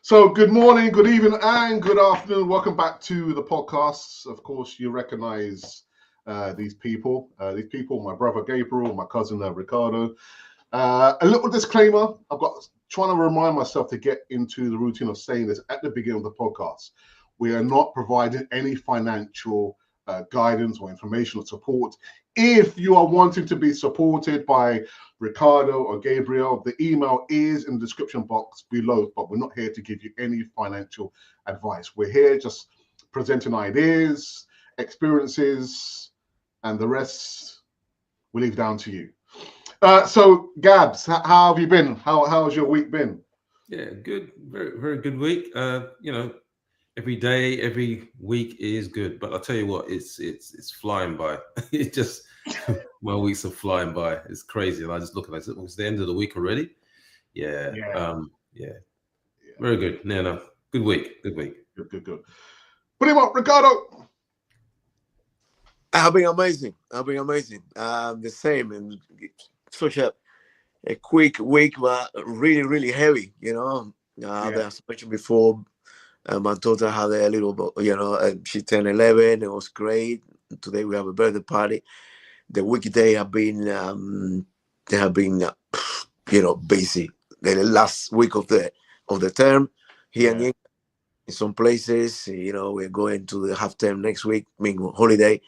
So good morning, good evening, and good afternoon. Welcome back to the podcast. Of course, you recognize these people. My brother Gabriel, my cousin Ricardo. A little disclaimer. I've got trying to remind myself to get into the routine of saying this at the beginning of the podcast. We are not providing any financial guidance or information or support. If you are wanting to be supported by Ricardo or Gabriel, the email is in the description box below, but we're not here to give you any financial advice. We're here just presenting ideas, experiences, and the rest we leave down to you. So, Gabs, how have you been? How's your week been? Yeah, good. Very, very good week. Every day, every week is good. But I'll tell you what, it's flying by. It just my weeks are flying by. It's crazy. And I just look at it. It's the end of the week already. Yeah. Yeah. Very good. No. Good week. Good. What do you want, Ricardo? I've been amazing. The same, and such a quick week, but really, really heavy. As I mentioned before, my daughter had a little, she turned 11. It was great. Today we have a birthday party. The weekday have been, busy. The last week of the term here in some places, we're going to the half term next week, holiday,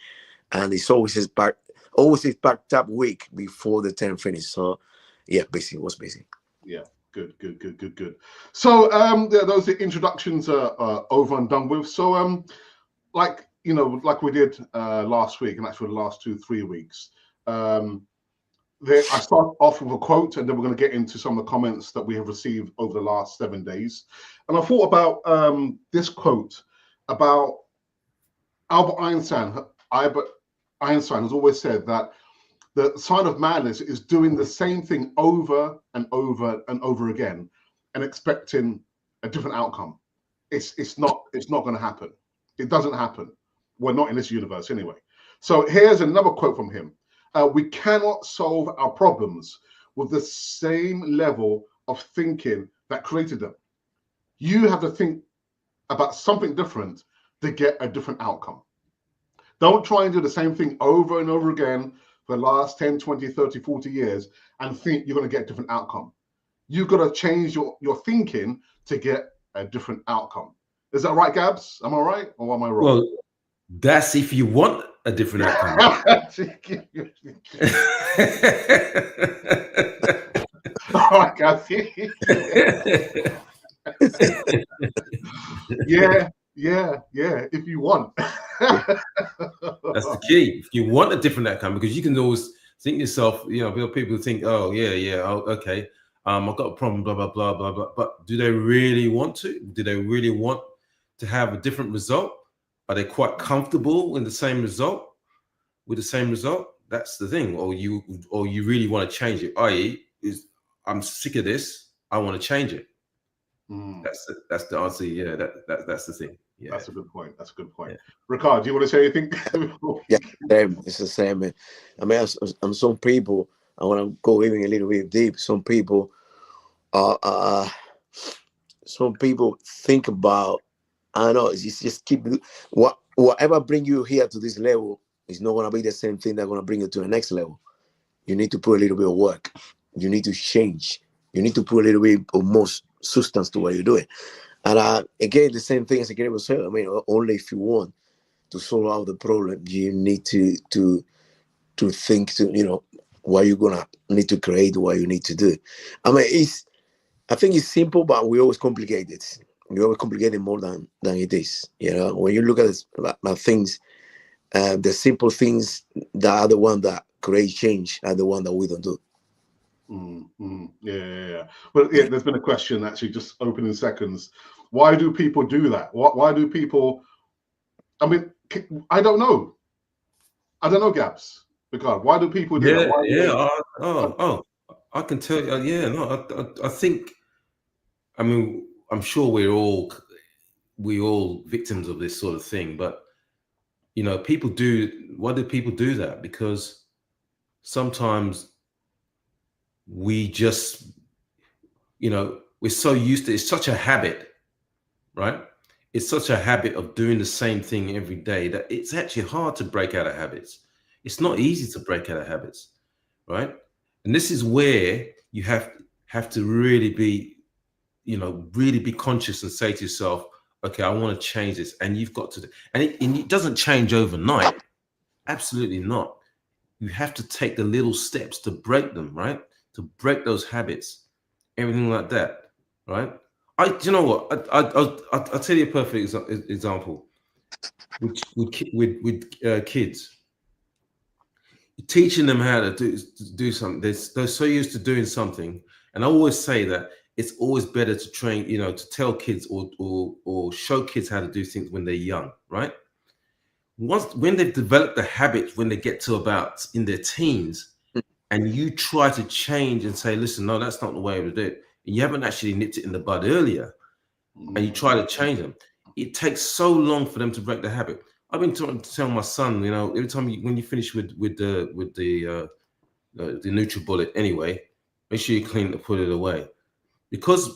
and it's always packed up week before the term finish. So, busy. Was busy. Yeah. Good. So, those introductions are over and done with. So, like we did last week, and actually the last 2-3 weeks, I start off with a quote, and then we're going to get into some of the comments that we have received over the last 7 days. And I thought about this quote about Albert Einstein. Albert Einstein has always said that the sign of madness is doing the same thing over and over and over again and expecting a different outcome. It's not going to happen. It doesn't happen. We're not in this universe anyway. So here's another quote from him. We cannot solve our problems with the same level of thinking that created them. You have to think about something different to get a different outcome. Don't try and do the same thing over and over again for the last 10, 20, 30, 40 years and think you're going to get a different outcome. You've got to change your thinking to get a different outcome. Is that right, Gabs? Am I right or am I wrong? Well, that's if you want a different outcome. All right, Gabs. Yeah, if you want. That's the key. If you want a different outcome, because you can always think yourself, people think, oh, okay, I've got a problem, blah, blah, blah, blah, blah. But do they really want to? Do they really want to have a different result? Are they quite comfortable with the same result? That's the thing. Or you really want to change it, i.e., I'm sick of this, I want to change it. That's the answer. Yeah, that's the thing. Yeah. That's a good point. Yeah. Ricardo, do you want to say anything? Yeah, it's the same. I mean, some people, I want to go even a little bit deep. Some people think about, I don't know, just keep whatever bring you here to this level is not going to be the same thing that's going to bring you to the next level. You need to put a little bit of work. You need to change. You need to put a little bit of more substance to what you're doing. And again, the same thing as Gabriel said. I mean, only if you want to solve out the problem, you need to think what you're gonna need to create, what you need to do. I mean, I think it's simple, but we always complicate it. We always complicate it more than it is. When you look at things, the simple things that are the one that create change are the one that we don't do. Yeah. Well, there's been a question actually just opening seconds. Why do people do that? Why do people? I mean, I don't know. Gabs. Because why do people do that? I can tell you. I think. I mean, I'm sure we're all victims of this sort of thing, but people do. Why do people do that? Because sometimes we just, we're so used to, it's such a habit right? It's such a habit of doing the same thing every day that it's actually hard to break out of habits. It's not easy to break out of habits, right? And this is where you have to really be, really be conscious and say to yourself, okay, I want to change this. And you've got to, and it doesn't change overnight. Absolutely not. You have to take the little steps to break them, right? To break those habits, everything like that, right? You know what? I'll tell you a perfect example with kids. You're teaching them how to do something. They're so used to doing something, and I always say that it's always better to train, to tell kids or show kids how to do things when they're young, right? When they've developed the habits, when they get to about in their teens, and you try to change and say, listen, no, that's not the way to do it, and you haven't actually nipped it in the bud earlier, and you try to change them, it takes so long for them to break the habit. I've been trying to tell my son, every time when you finish with the NutriBullet, anyway, make sure you clean it and put it away. Because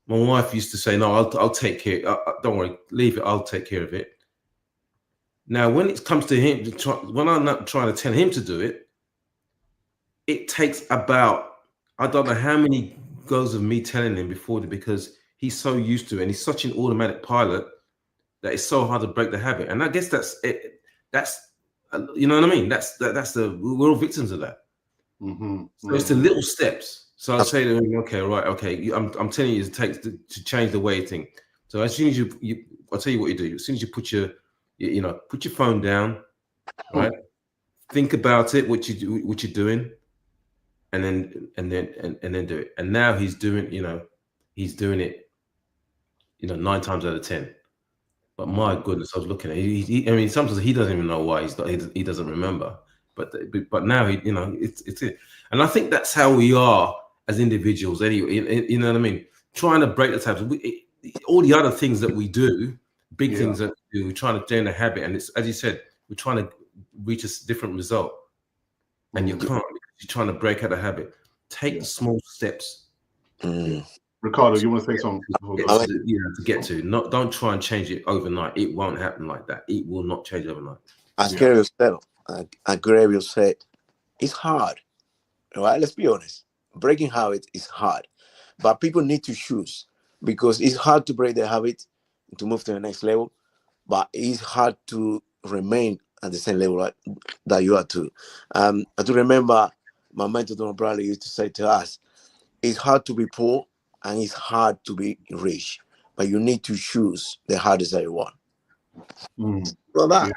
my wife used to say, no, I'll take care. Don't worry, leave it. I'll take care of it. Now, when it comes to him, when I'm not trying to tell him to do it, it takes about, I don't know how many goes of me telling him before, because he's so used to it, and he's such an automatic pilot that it's so hard to break the habit. And I guess that's it. That's, you know what I mean? We're all victims of that. Mm-hmm. So it's the little steps. So I say to him, okay, I'm telling you, it takes to change the way you think. So as soon as I'll tell you what you do. As soon as you put your phone down, right? Think about it, what you're doing, and then do it. And now he's doing it, 9 times out of 10. But my goodness, I was looking at it. Sometimes he doesn't even know why he doesn't remember. But now it's it. And I think that's how we are as individuals anyway. You know what I mean? Trying to break the tabs. All the other things that we do, big things that we do, we're trying to change the habit. And it's, as you said, we're trying to reach a different result. And you can't, because you're trying to break out a habit. Take the small steps. Ricardo, you want to say something? To get to. Don't try and change it overnight. It won't happen like that. It will not change overnight. As Gabriel said, it's hard. Right? Let's be honest. Breaking habits is hard. But people need to choose, because it's hard to break the habit to move to the next level, but it's hard to remain at the same level that you are too. I do remember my mentor, Donald Bradley, used to say to us, it's hard to be poor and it's hard to be rich, but you need to choose the hardest that you want. So that,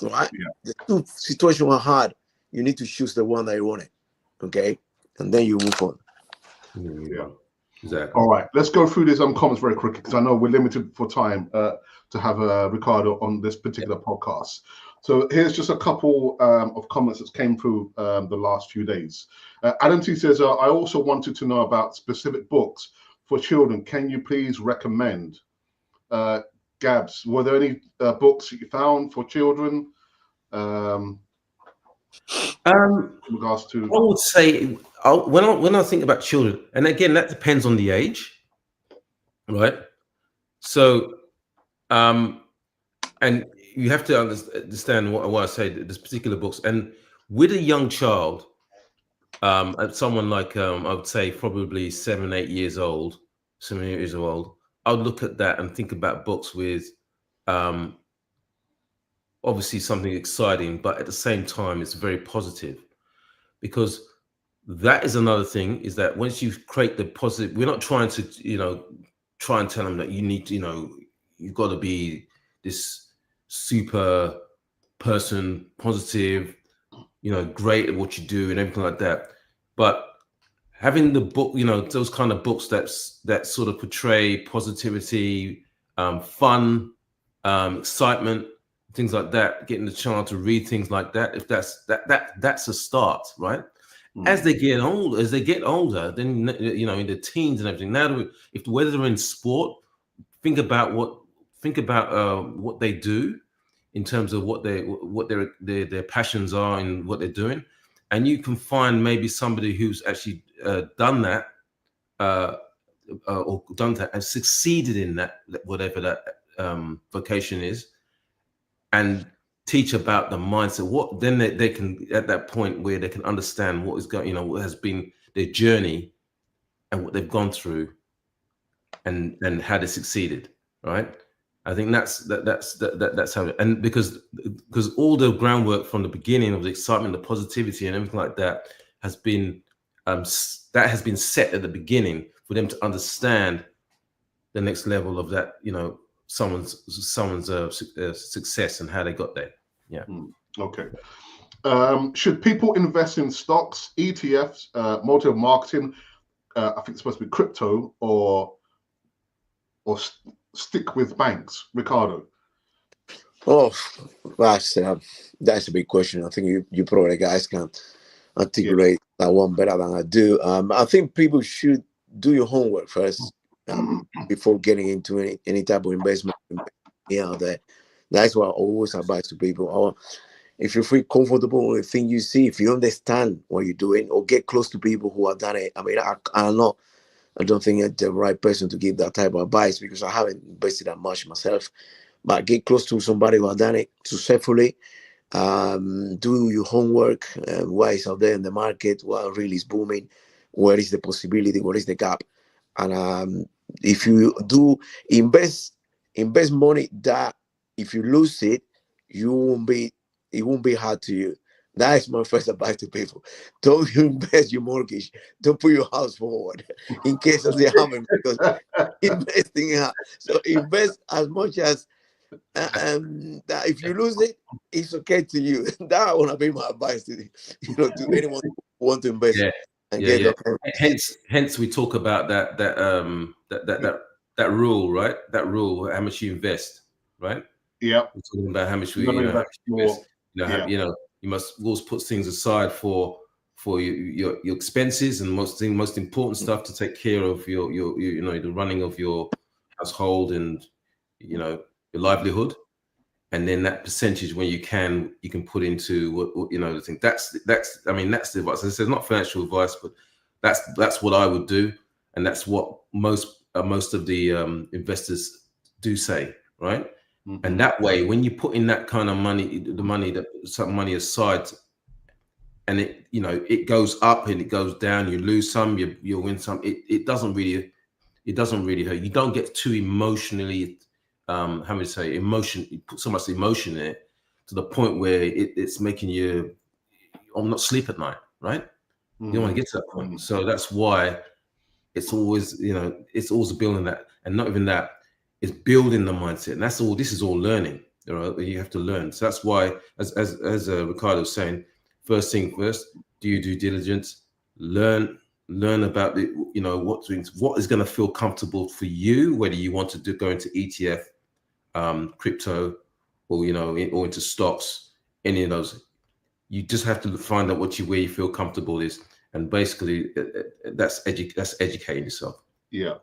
right? The two situations are hard. You need to choose the one that you want it, okay? And then you move on. Yeah. Exactly. All right, let's go through these comments very quickly, because I know we're limited for time to have Ricardo on this particular podcast. So here's just a couple of comments that came through the last few days. Adam T says, I also wanted to know about specific books for children. Can you please recommend? Gabs, were there any books that you found for children? In regards to, I would say when I think about children, and again that depends on the age, right? So, and you have to understand what I say. There's particular books, and with a young child, someone like I would say probably 7, 8 years old, I would look at that and think about books with obviously something exciting, but at the same time, it's very positive, because that is another thing, is that once you create the positive, we're not trying to, try and tell them that you need to, you've got to be this super person, positive, great at what you do and everything like that. But having the book, those kind of books that sort of portray positivity, fun, excitement, things like that, getting the chance to read things like that, if that's a start, right? As they get older, then in the teens and everything. Now, whether they're in sport, think about what they do in terms of what their passions are and what they're doing, and you can find maybe somebody who's actually done that or done that and succeeded in that, whatever that vocation is, and teach about the mindset. What then they can, at that point where they can understand what is going, what has been their journey and what they've gone through, and how they succeeded, right? I think that's how it, and because all the groundwork from the beginning of the excitement, the positivity, and everything like that has been set at the beginning for them to understand the next level of that, someone's success and how they got there. Yeah. Okay. Should people invest in stocks, ETFs, multi marketing? I think it's supposed to be crypto, or stick with banks, Ricardo? Oh, that's a big question. I think you probably guys can articulate that one better than I do. I think people should do your homework first before getting into any type of investment. That's what I always advise to people. If you feel comfortable with the thing you see, if you understand what you're doing, or get close to people who have done it. I mean, I don't think I'm the right person to give that type of advice, because I haven't invested that much myself. But get close to somebody who has done it successfully. Do your homework. What is out there in the market? What really is booming? Where is the possibility? What is the gap? And if you do invest money, that if you lose it, it won't be hard to you. That is my first advice to people. Don't invest your mortgage. Don't put your house forward in case of the harm, because investing. So invest as much as, that if you lose it, it's okay to you. That want to be my advice to anyone who want to invest. Hence we talk about that rule, right? That rule, how much you invest, right? Yeah. We're talking about how much we invest. You must always put things aside for your expenses and most important stuff to take care of your the running of your household and your livelihood, and then that percentage when you can put into the thing. That's the advice. As I said, not financial advice, but that's what I would do, and that's what most of the investors do say, right? Mm-hmm. And that way, when you put in that kind of money, some money aside, and it goes up and it goes down, you lose some, you win some. It doesn't really hurt. You don't get too emotionally, you put so much emotion in it to the point where it's making you not sleep at night, right? Mm-hmm. You don't want to get to that point. Mm-hmm. So that's why it's always building that, and not even that. It's building the mindset, and that's all. This is all learning. You have to learn. So that's why, as Ricardo was saying, first thing first, do your due diligence, learn about what is going to feel comfortable for you, whether you want to go into ETF, crypto, or or into stocks, any of those. You just have to find out where you feel comfortable is, and basically that's educating yourself. Yeah.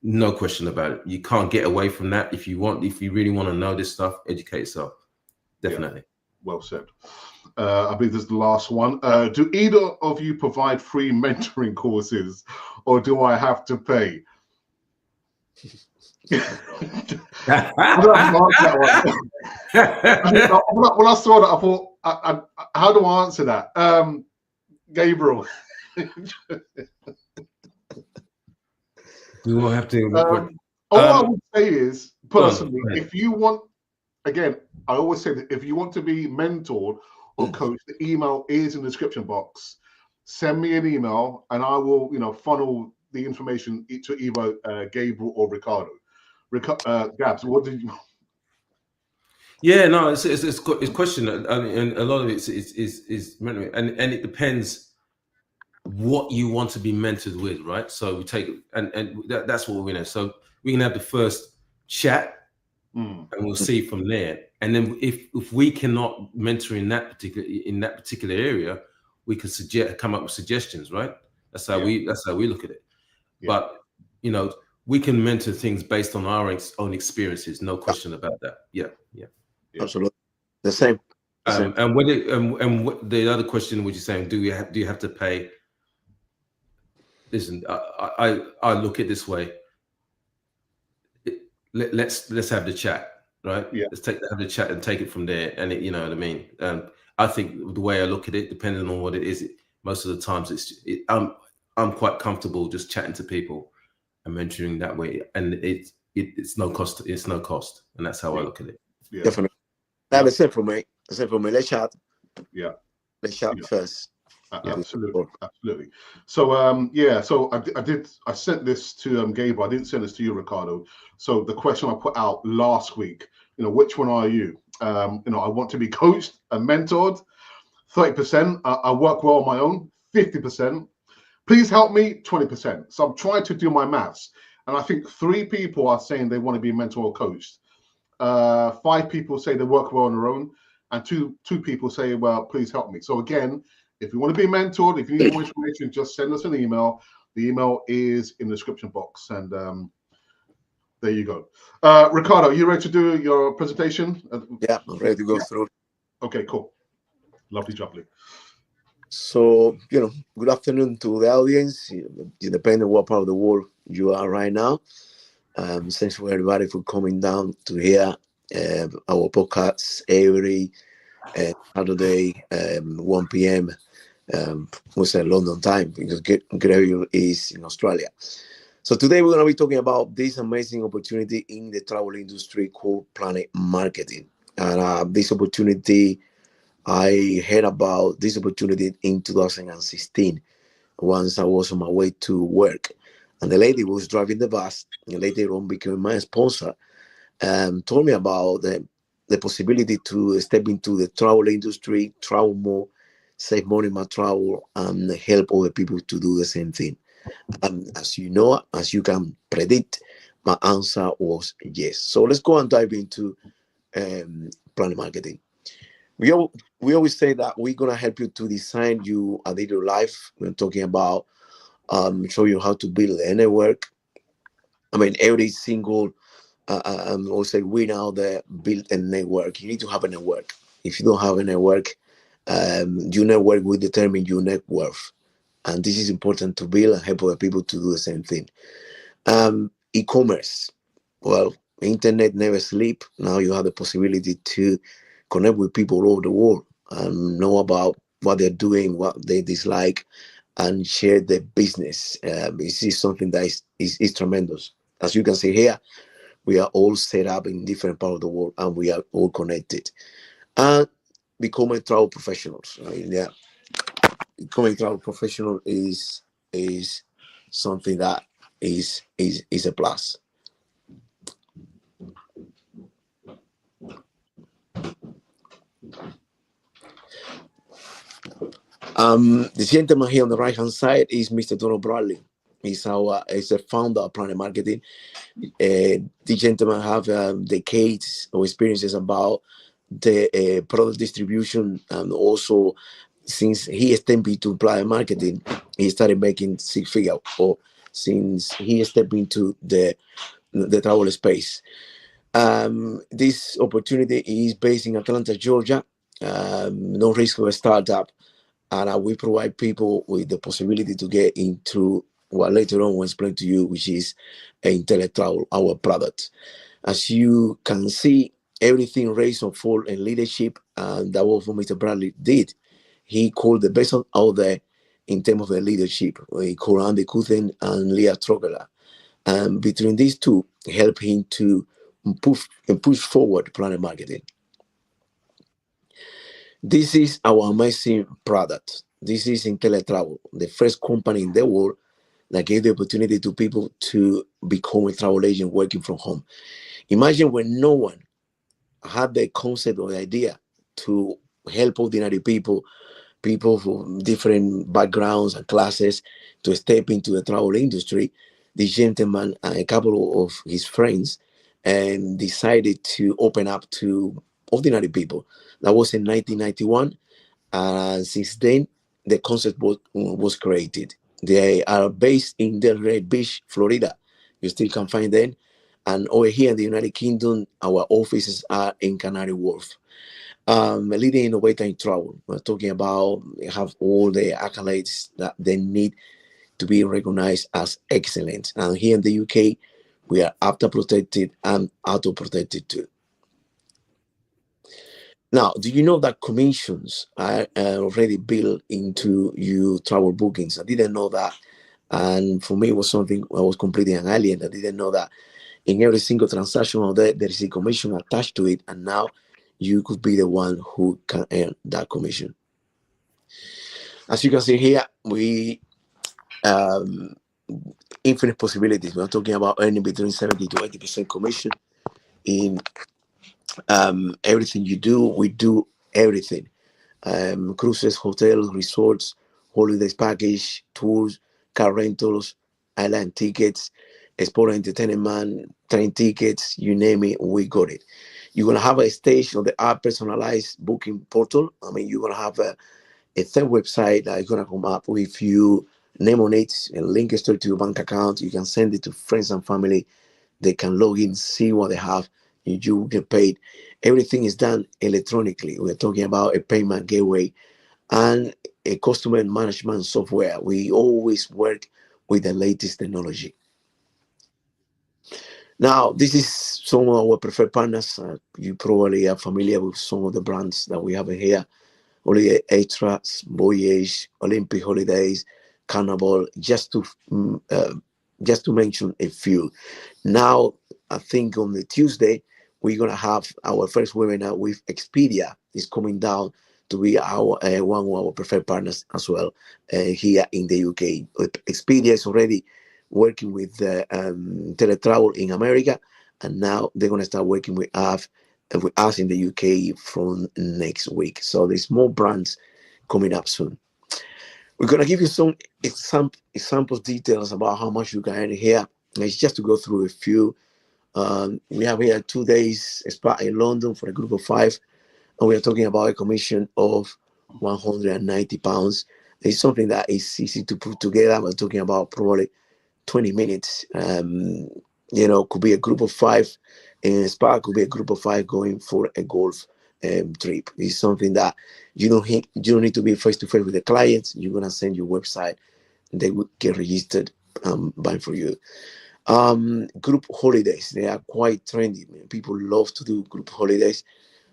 No question about it. You can't get away from that. If you really want to know this stuff, educate yourself. Definitely. Yeah. Well said. I believe this is the last one. Do either of you provide free mentoring courses, or do I have to pay? When I saw that, I thought, how do I answer that? Gabriel. We will have to. All I would say is, personally, if you want, again, I always say that if you want to be mentored or coached, the email is in the description box. Send me an email, and I will, funnel the information to either Gabriel or Ricardo. Gabs, what did you? Yeah, no, it's question, and a lot of it is mentoring, and it depends what you want to be mentored with, right? So we take and that's what we know. So we can have the first chat, and we'll see from there. And then if we cannot mentor in that particular area, we can come up with suggestions, right? That's how we look at it. Yeah. But we can mentor things based on our own experiences, no question about that. Yeah. Absolutely, the same. And what the other question, which is saying, do you have to pay? listen, I look at it this way. Let's have the chat, right? Yeah. Let's have the chat and take it from there. And you know what I mean. I think the way I look at it, depending on what it is, most of the times I'm quite comfortable just chatting to people and mentoring that way, and it's no cost. It's no cost, and that's how I look at it. Yeah. Definitely. That is it for me. That's it for me. Let's chat. Yeah. Let's chat first. Absolutely. So so I sent this to Gabriel. I didn't send this to you, Ricardo. So the question I put out last week, which one are you? I want to be coached and mentored. 30%. I work well on my own. 50%. Please help me. 20%. So I'm trying to do my maths, and I think 3 people are saying they want to be mentored or coached. 5 people say they work well on their own, and two people say, well, please help me. So again, if you want to be mentored, if you need more information, just send us an email. The email is in the description box, and there you go. Ricardo, you ready to do your presentation? Yeah, I'm ready to go through. Okay, cool. Lovely, jubbly. So, good afternoon to the audience, depending on what part of the world you are right now. Thanks for everybody for coming down to hear our podcasts every Saturday, 1 p.m. We say London time, because Greville is in Australia. So today we're going to be talking about this amazing opportunity in the travel industry called Planet Marketing. And this opportunity, I heard about this opportunity in 2016, once I was on my way to work. And the lady who was driving the bus, and later on became my sponsor, told me about the possibility to step into the travel industry, travel more, save money in my travel, and help other people to do the same thing. And as you can predict, my answer was yes. So let's go and dive into Planet Marketing. We always say that we're going to help you to design you a digital life. We're talking about show you how to build a network. I mean, every single or say we now there build a network. You need to have a network. If you don't have a network, your network will determine your net worth. And this is important to build and help other people to do the same thing. E-commerce. Well, internet never sleep. Now you have the possibility to connect with people all over the world and know about what they're doing, what they dislike, and share their business. This is something that is tremendous. As you can see here, we are all set up in different parts of the world, and we are all connected. And becoming travel professionals. Right? Yeah, becoming travel professional is something that is a plus. The gentleman here on the right hand side is Mr. Donald Bradley. He's a founder of Planet Marketing. The gentleman have decades of experiences about the product distribution, and also since he stepped into Planet Marketing, he started making 6 figures. Or since he stepped into the travel space. This opportunity is based in Atlanta, Georgia. No risk of a startup. And we provide people with the possibility to get into what later on we'll explain to you, which is IntelliTravel, our product. As you can see, everything raised or fall in leadership, and that was what Mr. Bradley did. He called the best out there in terms of the leadership. He called Andy Kuthen and Leah Trogela. And between these two, help him to push forward Planet Marketing. This is our amazing product. This is IntelliTravel, the first company in the world that gave the opportunity to people to become a travel agent working from home. Imagine when no one had the concept or the idea to help ordinary people from different backgrounds and classes to step into the travel industry. This gentleman and a couple of his friends decided to open up to ordinary people. That was in 1991, and since then the concept was created. They are based in Delray Beach, Florida. You still can find them. And over here in the United Kingdom, our offices are in Canary Wharf. A leading innovator in travel. We're talking about have all the accolades that they need to be recognized as excellent. And here in the UK, we are after protected and auto protected too. Now, do you know that commissions are already built into your travel bookings? I didn't know that. And for me, it was something I was completely an alien. I didn't know that in every single transaction of that, there is a commission attached to it. And now you could be the one who can earn that commission. As you can see here, we infinite possibilities. We're talking about earning between 70 to 80% commission in everything you do. We do everything. Cruises, hotels, resorts, holidays package, tours, car rentals, island tickets, sport entertainment, train tickets, you name it, we got it. You're going to have a stage of the art personalized booking portal. I mean, you're going to have a third website that is going to come up with you name on it and link it straight to your bank account. You can send it to friends and family. They can log in, see what they have, and you get paid. Everything is done electronically. We're talking about a payment gateway and a customer management software. We always work with the latest technology. Now, this is some of our preferred partners. You probably are familiar with some of the brands that we have here. Holiday Extras, Voyage, Olympic Holidays, Carnival, just to mention a few. Now, I think on the Tuesday, we're going to have our first webinar with Expedia. It's coming down to be our one of our preferred partners as well here in the UK. Expedia is already working with teletravel in America, and now they're going to start working with us in the UK from next week. So there's more brands coming up soon. We're going to give you some examples, details about how much you can earn here. It's just to go through a few. We have here 2 days spa in London for a group of 5, and we are talking about a commission of £190. It's something that is easy to put together. We're talking about probably 20 minutes. Could be a group of 5 in a spa, could be a group of 5 going for a golf trip. It's something that you don't need to be face to face with the clients. You're gonna send your website, they will get registered, buying for you. Group holidays, they are quite trendy. People love to do group holidays.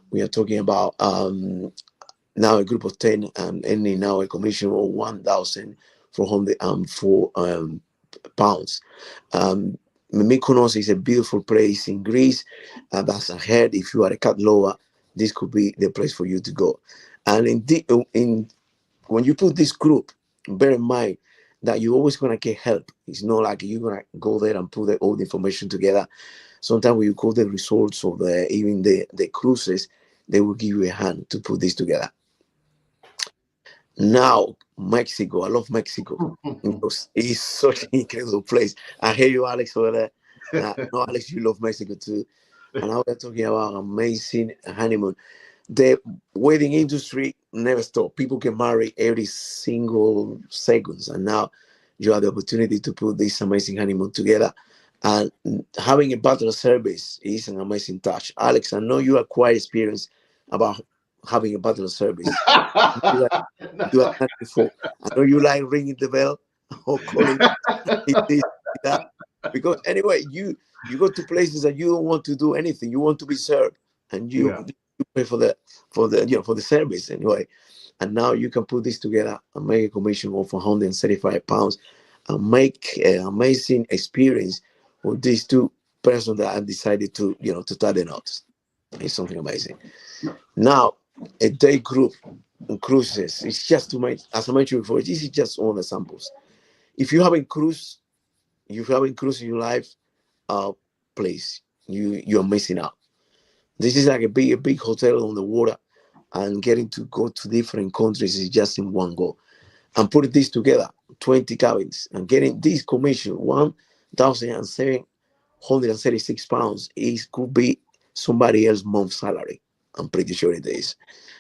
We are talking about now a group of 10 earning now a commission of £1,404 pounds. Mykonos is a beautiful place in Greece. That's ahead. If you are a cat lover, this could be the place for you to go. And when you put this group, bear in mind that you're always going to get help. It's not like you're going to go there and put all the information together. Sometimes when you call the resorts or even the cruises, they will give you a hand to put this together. Now, Mexico. I love Mexico. It's such an incredible place. I hear you, Alex, over there. No, Alex, you love Mexico too. And now we're talking about amazing honeymoon. The wedding industry never stops. People get married every single seconds. And now you have the opportunity to put this amazing honeymoon together. And having a butler service is an amazing touch. Alex, I know you are quite experienced about having a butler service. You have done that before. I know you like ringing the bell or calling that. Because anyway, you go to places that you don't want to do anything. You want to be served, and you pay for the service anyway. And now you can put this together and make a commission of £135 and make an amazing experience with these two persons that have decided to tie the knots. It's something amazing. Now, a day group on cruises, it's just to make, as I mentioned before, this is just all the samples. If you haven't cruised in your life, please, you're missing out. This is like a big hotel on the water, and getting to go to different countries is just in one go. And putting this together, 20 cabins, and getting this commission, £1,736, could be somebody else's month's salary. I'm pretty sure it is.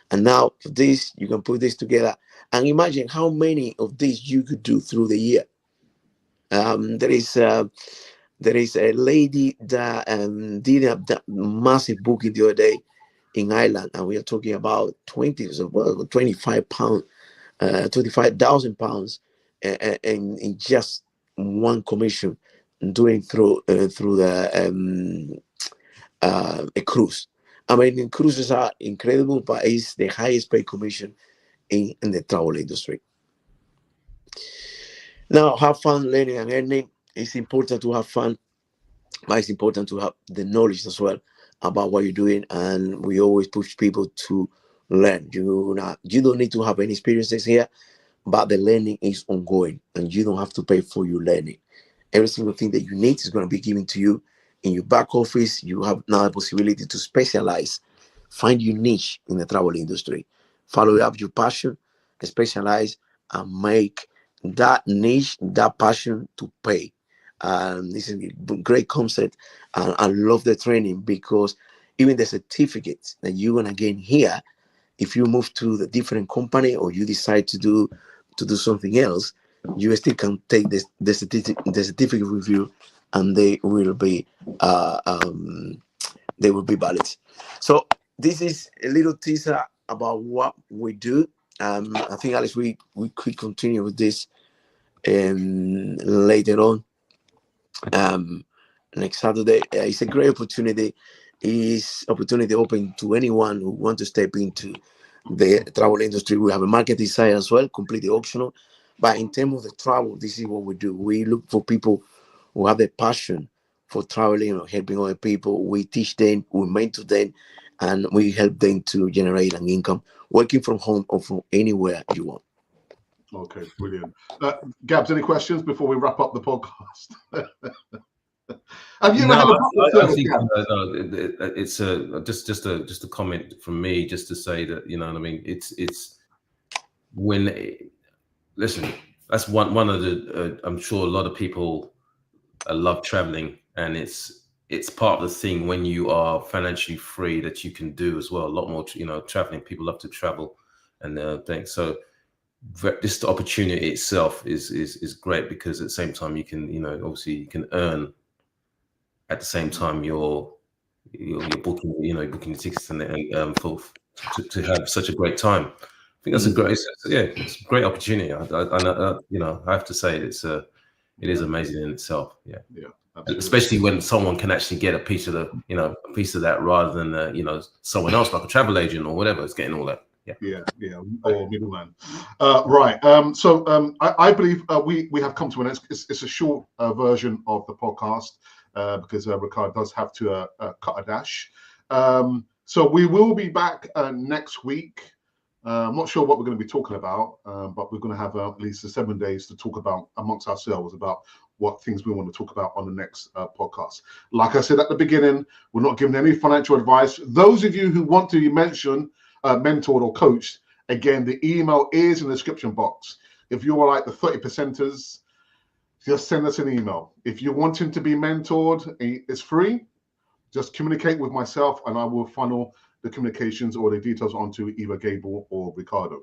And now for this, you can put this together and imagine how many of these you could do through the year. There is a lady that did a massive booking the other day in Ireland, and we are talking about £25,000 in just one commission, doing through the a cruise. I mean, cruises are incredible, but it's the highest paid commission in the travel industry. Now, have fun learning and earning. It's important to have fun, but it's important to have the knowledge as well about what you're doing. And we always push people to learn. You don't need to have any experiences here, but the learning is ongoing, and you don't have to pay for your learning. Every single thing that you need is going to be given to you in your back office. You have now a possibility to specialize, find your niche in the travel industry, follow up your passion, specialize, and make that niche, that passion to pay. This is a great concept, and I love the training, because even the certificates that you're gonna gain here, if you move to the different company or you decide to do something else, you still can take the certificate review, and they will be valid. So this is a little teaser about what we do. I think, Alex, we could continue with this later on. Next Saturday. It's a great opportunity. It's opportunity open to anyone who wants to step into the travel industry. We have a market design as well, completely optional. But in terms of the travel, this is what we do. We look for people who have the passion for traveling or helping other people. We teach them, we mentor them, and we help them to generate an income working from home or from anywhere you want. Okay, brilliant. Gabs, any questions before we wrap up the podcast? Have you ever had a it's just a comment from me, just to say that, you know what I mean, it's when listen, that's one of the I'm sure a lot of people love traveling, and it's part of the thing when you are financially free that you can do as well. A lot more, traveling. People love to travel and things. So this opportunity itself is great, because at the same time you can, obviously you can earn at the same time you're booking, booking the tickets and to have such a great time. I think that's it's a great opportunity. I have to say it is amazing in itself. Yeah. Absolutely. Especially when someone can actually get a piece of that, rather than someone else, like a travel agent or whatever, is getting all that. Yeah, or middleman. Right. So I believe we have come to an end. It's a short version of the podcast because Ricardo does have to cut a dash. So we will be back next week. I'm not sure what we're going to be talking about, but we're going to have at least 7 days to talk about amongst ourselves about what things we want to talk about on the next podcast. Like I said at the beginning, we're not giving any financial advice. Those of you who want to be mentioned, mentored or coached, again, the email is in the description box. If you are like the 30%ers, just send us an email. If you're wanting to be mentored, it's free. Just communicate with myself and I will funnel the communications or the details onto either Gabriel or Ricardo.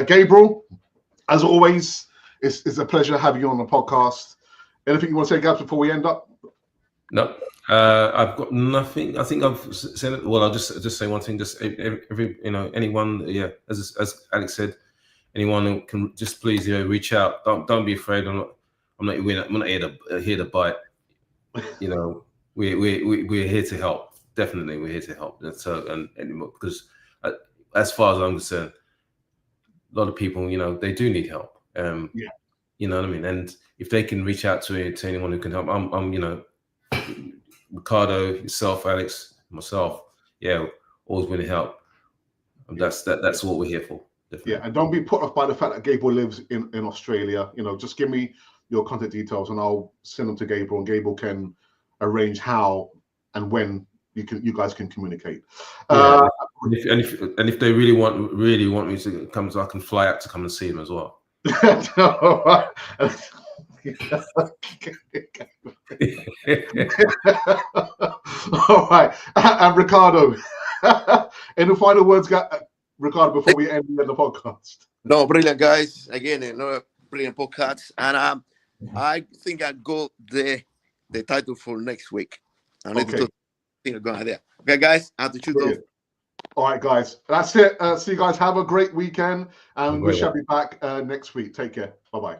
Gabriel, as always, it's a pleasure having you on the podcast. Anything you want to say, Gabs, before we end up? No, I've got nothing. I think I've said it. Well, I'll just say one thing. Just anyone, as Alex said, anyone who can just please, reach out. Don't be afraid. We're not here to bite. We're here to help. Definitely, we're here to help. And so, and because as far as I'm concerned, a lot of people, they do need help. You know what I mean? And if they can reach out to anyone who can help, I'm Ricardo, yourself, Alex, myself, always willing to help. That's what we're here for. Definitely. Yeah, and don't be put off by the fact that Gabriel lives in Australia. Just give me your contact details and I'll send them to Gabriel, and Gabriel can arrange how and when you guys can communicate. And if they really want me to come, so I can fly out to come and see them as well. All right. And Ricardo, any final words, Ricardo, before we end the podcast? No, brilliant, guys. Again, another brilliant podcast. And I think I got the title for next week. I need to think of going there. Okay, guys, I have to choose those. All right, guys. That's it. See you guys. Have a great weekend. And we shall be back next week. Take care. Bye-bye.